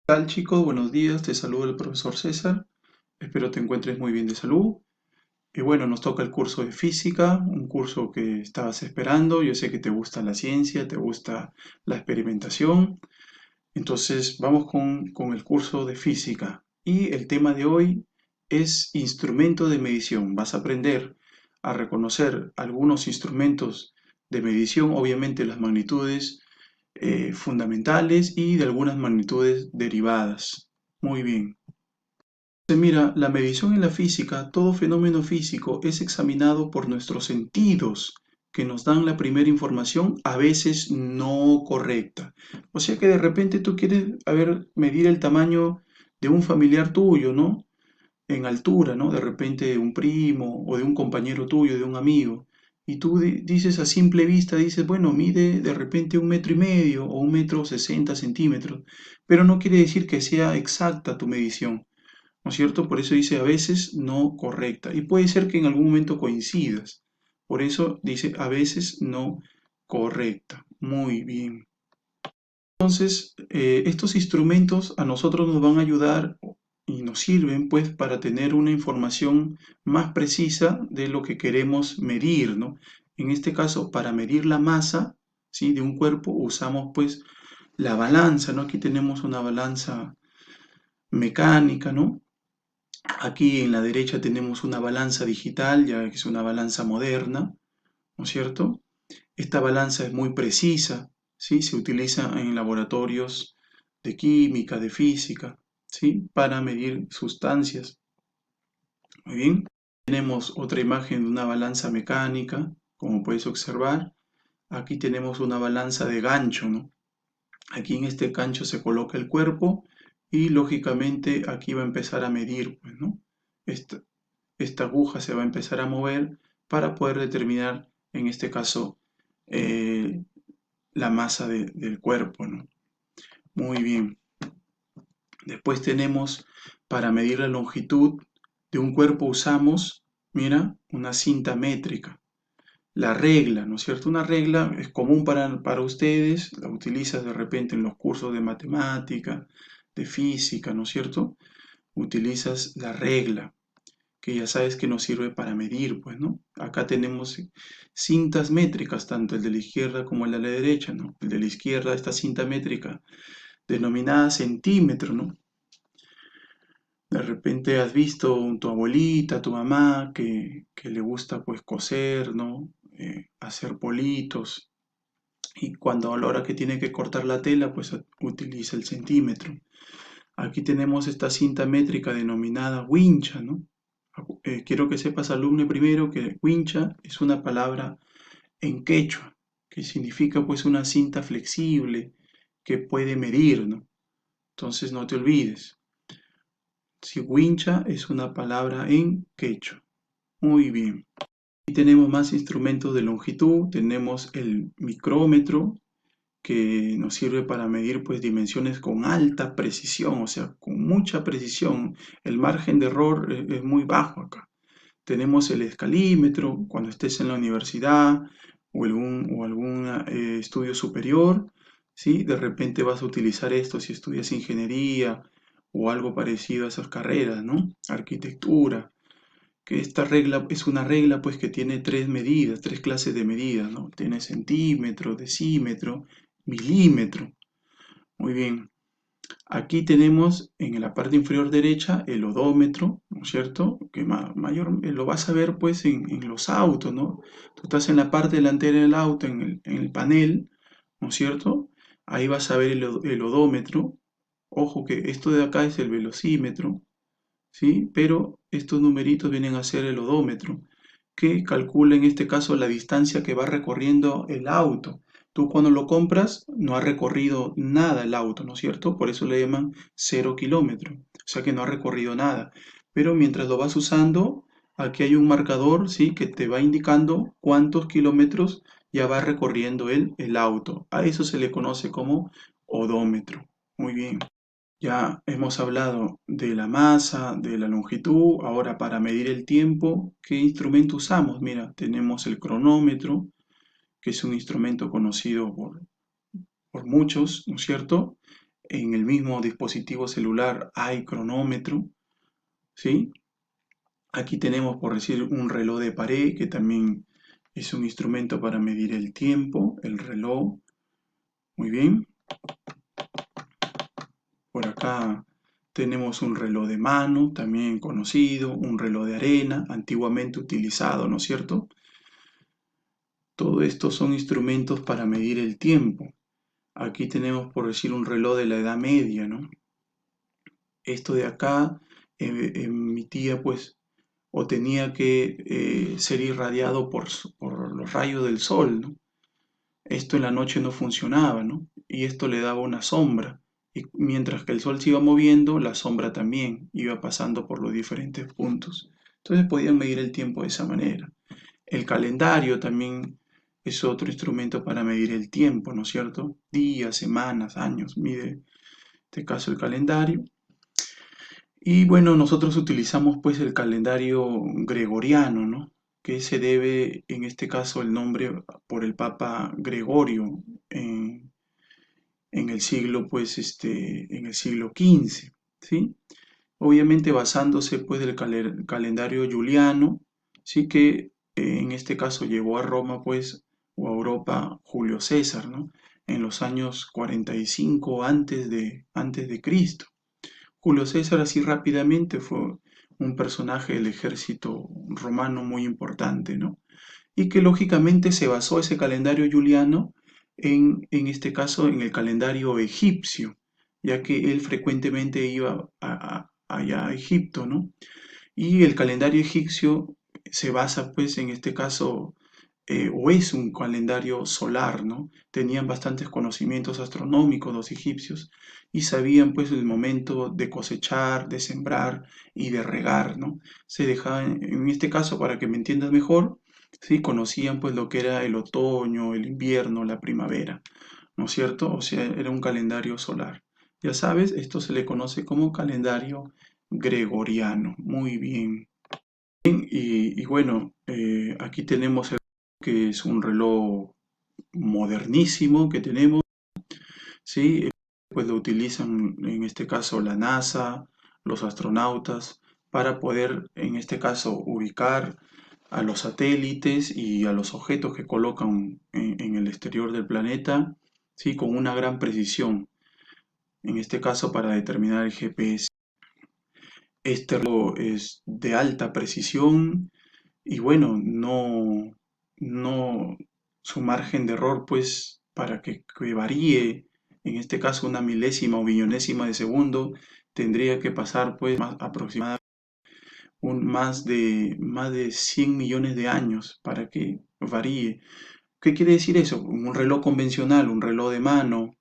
¿Qué tal, chicos? Buenos días, te saluda el profesor César. Espero te encuentres muy bien de salud. Y bueno, nos toca el curso de física, un curso que estabas esperando. Yo sé que te gusta la ciencia, te gusta la experimentación. Entonces, vamos con el curso de física. Y el tema de hoy es instrumento de medición. Vas a aprender a reconocer algunos instrumentos de medición, obviamente las magnitudes fundamentales y de algunas magnitudes derivadas. Muy bien. Mira, la medición en la física, todo fenómeno físico es examinado por nuestros sentidos, que nos dan la primera información, a veces no correcta. O sea que de repente tú quieres, medir el tamaño de un familiar tuyo, ¿no? En altura, ¿no? De repente de un primo o de un compañero tuyo, de un amigo. Y tú dices a simple vista, dices, bueno, mide de repente 1,5 metros o 1,60 centímetros, pero no quiere decir que sea exacta tu medición, ¿no es cierto? Por eso dice a veces no correcta. Y puede ser que en algún momento coincidas. Por eso dice a veces no correcta. Muy bien. Entonces, estos instrumentos a nosotros nos van a ayudar y nos sirven pues para tener una información más precisa de lo que queremos medir, ¿no? En este caso, para medir la masa, ¿sí?, de un cuerpo usamos pues la balanza, ¿no? Aquí tenemos una balanza mecánica, ¿no? Aquí en la derecha tenemos una balanza digital, ya que es una balanza moderna, ¿no es cierto? Esta balanza es muy precisa, ¿sí? Se utiliza en laboratorios de química, de física, ¿sí? Para medir sustancias. Muy bien. Tenemos otra imagen de una balanza mecánica, como puedes observar. Aquí tenemos una balanza de gancho, ¿no? Aquí en este gancho se coloca el cuerpo y lógicamente aquí va a empezar a medir, pues, ¿no? Esta aguja se va a empezar a mover para poder determinar, en este caso, eh, la masa del cuerpo, ¿no? Muy bien. Después tenemos, para medir la longitud de un cuerpo usamos, mira, una cinta métrica. La regla, ¿no es cierto? Una regla es común para ustedes, la utilizas de repente en los cursos de matemática, de física, ¿no es cierto? Utilizas la regla, que ya sabes que nos sirve para medir, pues, ¿no? Acá tenemos cintas métricas, tanto el de la izquierda como el de la derecha, ¿no? El de la izquierda, esta cinta métrica denominada centímetro, ¿no? De repente has visto tu abuelita, tu mamá, que le gusta, pues, coser, ¿no? Hacer politos, y cuando a la hora que tiene que cortar la tela, pues utiliza el centímetro. Aquí tenemos esta cinta métrica denominada wincha, ¿no? Quiero que sepas, alumno, primero que wincha es una palabra en quechua, que significa pues una cinta flexible que puede medir, ¿no? Entonces no te olvides, si wincha es una palabra en quechua. Muy bien. Y tenemos más instrumentos de longitud, tenemos el micrómetro, que nos sirve para medir pues dimensiones con alta precisión, o sea, con mucha precisión. El margen de error es muy bajo acá. Tenemos el escalímetro cuando estés en la universidad o algún estudio superior, ¿sí? De repente vas a utilizar esto si estudias ingeniería o algo parecido a esas carreras, ¿no? Arquitectura, que esta regla es una regla pues que tiene tres medidas, tres clases de medidas, ¿no? Tiene centímetro, decímetro, milímetro. Muy bien. Aquí tenemos en la parte inferior derecha el odómetro, ¿no es cierto? Que mayor, lo vas a ver pues en los autos, ¿no? Tú estás en la parte delantera del auto, en el panel, ¿no es cierto? Ahí vas a ver el odómetro. Ojo que esto de acá es el velocímetro, ¿sí? Pero estos numeritos vienen a ser el odómetro, que calcula en este caso la distancia que va recorriendo el auto. Tú cuando lo compras no ha recorrido nada el auto, ¿no es cierto? Por eso le llaman 0 kilómetro, o sea que no ha recorrido nada. Pero mientras lo vas usando, aquí hay un marcador, ¿sí?, que te va indicando cuántos kilómetros ya va recorriendo el auto. A eso se le conoce como odómetro. Muy bien. Ya hemos hablado de la masa, de la longitud. Ahora, para medir el tiempo, ¿qué instrumento usamos? Mira, tenemos el cronómetro, que es un instrumento conocido por muchos, ¿no es cierto? en el mismo dispositivo celular hay cronómetro, ¿sí? Aquí tenemos, por decir, un reloj de pared, que también es un instrumento para medir el tiempo, el reloj. Muy bien. Por acá tenemos un reloj de mano, también conocido, un reloj de arena, antiguamente utilizado, ¿no es cierto? Todo esto son instrumentos para medir el tiempo. Aquí tenemos, por decir, un reloj de la Edad Media, ¿no? Esto de acá emitía, pues, o tenía que ser irradiado por los rayos del sol, ¿no? Esto en la noche no funcionaba, ¿no? Y esto le daba una sombra. Y mientras que el sol se iba moviendo, la sombra también iba pasando por los diferentes puntos. Entonces podían medir el tiempo de esa manera. El calendario también es otro instrumento para medir el tiempo, ¿no es cierto? Días, semanas, años, mide en este caso el calendario. Y bueno, nosotros utilizamos pues el calendario gregoriano, ¿no? Que se debe en este caso el nombre por el Papa Gregorio en, en el siglo pues en el siglo XV, ¿sí? Obviamente basándose pues del calendario juliano, sí que en este caso llegó a Roma pues o a Europa Julio César, ¿no? En los años 45 antes de Cristo. Julio César así rápidamente fue un personaje del ejército romano muy importante, ¿no? Y que lógicamente se basó ese calendario juliano en este caso en el calendario egipcio, ya que él frecuentemente iba allá a Egipto, ¿no? Y el calendario egipcio se basa pues en este caso o es un calendario solar, ¿no? Tenían bastantes conocimientos astronómicos los egipcios y sabían pues el momento de cosechar, de sembrar y de regar, ¿no? Se dejaban, en este caso, para que me entiendas mejor, ¿sí? Conocían pues lo que era el otoño, el invierno, la primavera, ¿no es cierto? O sea, era un calendario solar. Ya sabes, esto se le conoce como calendario gregoriano. Muy bien. Y bueno, aquí tenemos el que es un reloj modernísimo que tenemos, ¿sí? Pues lo utilizan en este caso la NASA, los astronautas, para poder en este caso ubicar a los satélites y a los objetos que colocan en el exterior del planeta, ¿sí? Con una gran precisión, en este caso para determinar el GPS. Este reloj es de alta precisión y bueno, no, su margen de error, pues, para que varíe, en este caso una milésima o billonésima de segundo, tendría que pasar, pues, aproximadamente más de 100 millones de años para que varíe. ¿Qué quiere decir eso? Un reloj convencional, un reloj de mano,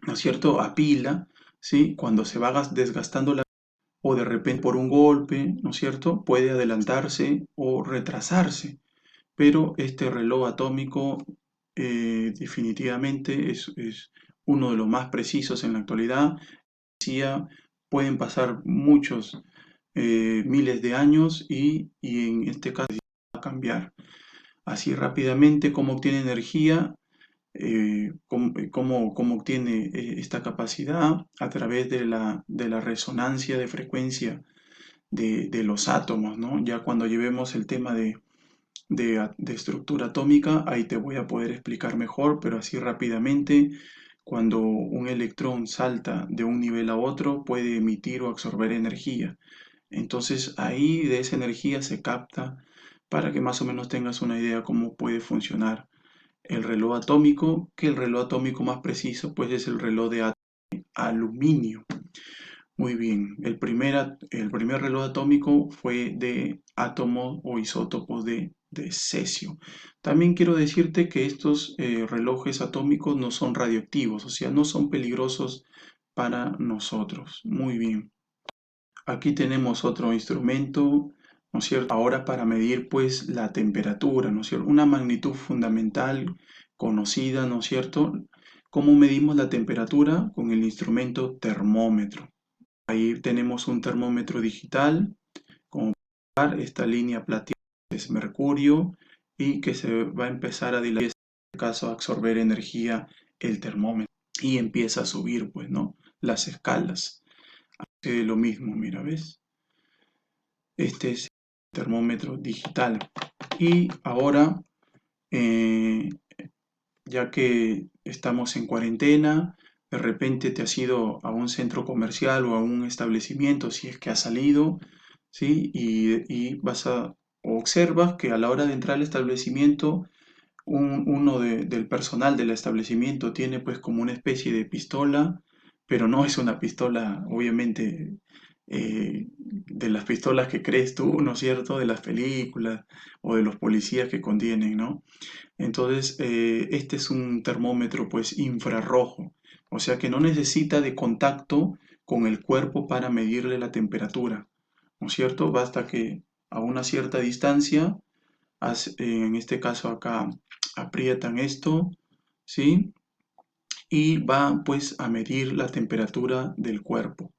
¿no es cierto? A pila, ¿sí? Cuando se va desgastando la o de repente por un golpe, ¿no es cierto? Puede adelantarse o retrasarse. Pero este reloj atómico definitivamente es uno de los más precisos en la actualidad. Decía, pueden pasar muchos miles de años y en este caso va a cambiar así rápidamente cómo obtiene energía, cómo obtiene esta capacidad a través de la resonancia de frecuencia de los átomos, ¿no? Ya cuando llevemos el tema de estructura atómica, ahí te voy a poder explicar mejor, pero así rápidamente, cuando un electrón salta de un nivel a otro, puede emitir o absorber energía. Entonces ahí de esa energía se capta para que más o menos tengas una idea cómo puede funcionar el reloj atómico, que el reloj atómico más preciso pues es el reloj de aluminio. Muy bien, el primer reloj atómico fue de átomos o isótopos de cesio. También quiero decirte que estos relojes atómicos no son radioactivos, o sea, no son peligrosos para nosotros. Muy bien. Aquí tenemos otro instrumento, ¿no es cierto? Ahora para medir pues la temperatura, ¿no es cierto? Una magnitud fundamental conocida, ¿no es cierto? ¿Cómo medimos la temperatura? Con el instrumento termómetro. Ahí tenemos un termómetro digital, como pueden ver, esta línea plateada es mercurio y que se va a empezar a dilatar, en este caso a absorber energía el termómetro. y empieza a subir, pues, ¿no? Las escalas. Lo mismo, mira, ¿ves? Este es el termómetro digital. Y ahora, eh, ya que estamos en cuarentena, de repente te has ido a un centro comercial o a un establecimiento, si es que has salido, ¿sí? Y vas a, o observas que a la hora de entrar al establecimiento, uno del personal del establecimiento tiene pues como una especie de pistola, pero no es una pistola, obviamente, de las pistolas que crees tú, ¿no es cierto? De las películas o de los policías que contienen, ¿no? Entonces, este es un termómetro pues infrarrojo, o sea que no necesita de contacto con el cuerpo para medirle la temperatura, ¿no es cierto? Basta que a una cierta distancia, en este caso acá, aprietan esto, ¿sí? Y va pues a medir la temperatura del cuerpo,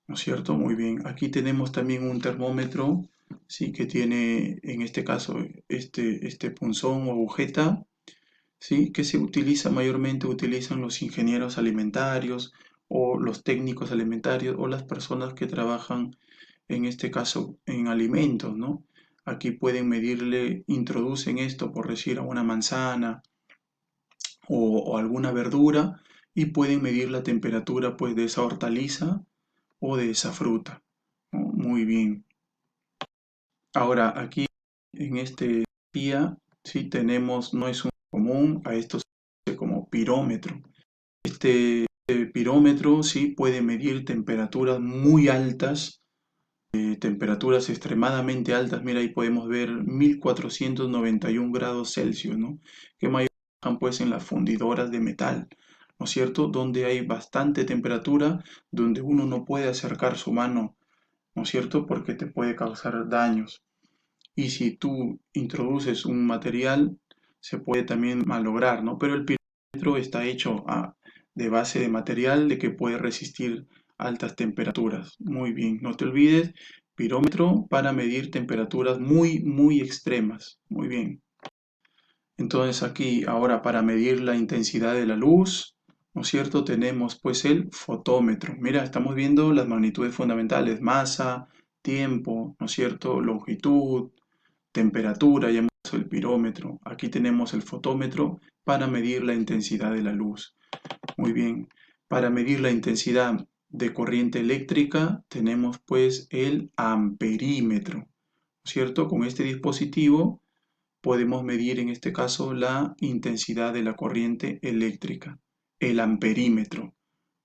¿no es cierto? Muy bien. Aquí tenemos también un termómetro, ¿sí? Que tiene en este caso este punzón o agujeta, ¿sí? Que se utiliza mayormente, utilizan los ingenieros alimentarios o los técnicos alimentarios o las personas que trabajan, en este caso, en alimentos, ¿no? Aquí pueden medirle, introducen esto, por decir, a una manzana o alguna verdura y pueden medir la temperatura, pues, de esa hortaliza o de esa fruta, ¿no? Muy bien. Ahora, aquí en este día, sí tenemos, no es un común, a esto se conoce como pirómetro. Este pirómetro sí puede medir temperaturas muy altas, temperaturas extremadamente altas. Mira, ahí podemos ver 1491 grados Celsius, ¿no? Que mayormente están pues en las fundidoras de metal, ¿no es cierto? Donde hay bastante temperatura, donde uno no puede acercar su mano, ¿no es cierto? Porque te puede causar daños. Y si tú introduces un material, se puede también malograr, ¿no? Pero el pirómetro está hecho de base de material de que puede resistir altas temperaturas. Muy bien, no te olvides, pirómetro para medir temperaturas muy, muy extremas. Muy bien. Entonces aquí ahora para medir la intensidad de la luz, ¿no es cierto? Tenemos pues el fotómetro. Mira, estamos viendo las magnitudes fundamentales, masa, tiempo, ¿no es cierto? Longitud, temperatura, llamamos el pirómetro. Aquí tenemos el fotómetro para medir la intensidad de la luz. Muy bien. Para medir la intensidad de corriente eléctrica tenemos pues el amperímetro, ¿cierto? Con este dispositivo podemos medir en este caso la intensidad de la corriente eléctrica, el amperímetro.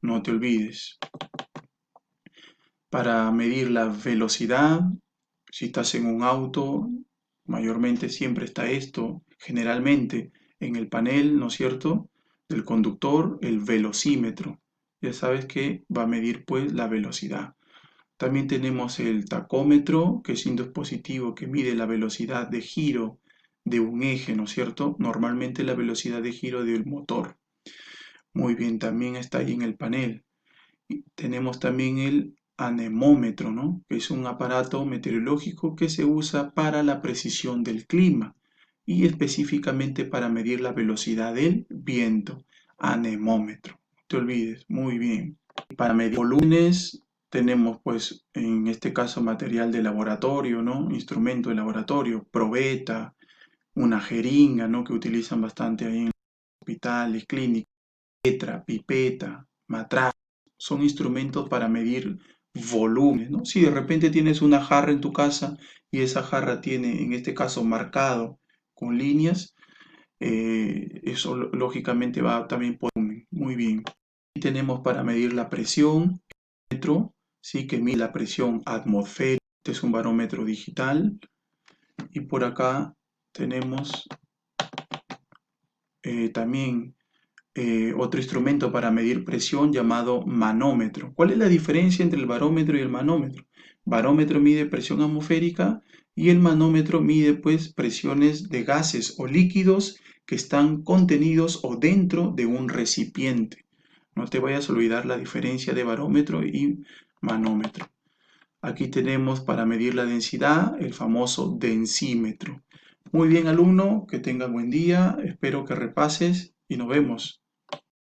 No te olvides. Para medir la velocidad, si estás en un auto, mayormente siempre está esto, generalmente en el panel, ¿no es cierto?, del conductor, el velocímetro. Ya sabes que va a medir pues la velocidad. También tenemos el tacómetro, que es un dispositivo que mide la velocidad de giro de un eje, ¿no es cierto? Normalmente la velocidad de giro del motor. Muy bien, también está ahí en el panel. Y tenemos también el anemómetro, ¿no? Que es un aparato meteorológico que se usa para la precisión del clima y específicamente para medir la velocidad del viento. Anemómetro. No te olvides, muy bien. Para medir volúmenes tenemos pues en este caso material de laboratorio, ¿no? Instrumento de laboratorio, probeta, una jeringa, ¿no? Que utilizan bastante ahí en hospitales, clínicas, letra, pipeta, matraca. Son instrumentos para medir volumen, ¿no? Si de repente tienes una jarra en tu casa y esa jarra tiene, en este caso, marcado con líneas, eso lógicamente va también por volumen. Muy bien. Y tenemos para medir la presión, metro, ¿sí? Que mide la presión atmosférica. Este es un barómetro digital. Y por acá tenemos también otro instrumento para medir presión llamado manómetro. ¿Cuál es la diferencia entre el barómetro y el manómetro? Barómetro mide presión atmosférica y el manómetro mide pues presiones de gases o líquidos que están contenidos o dentro de un recipiente. No te vayas a olvidar la diferencia de barómetro y manómetro. Aquí tenemos para medir la densidad el famoso densímetro. Muy bien, alumno, que tengas buen día, espero que repases y nos vemos.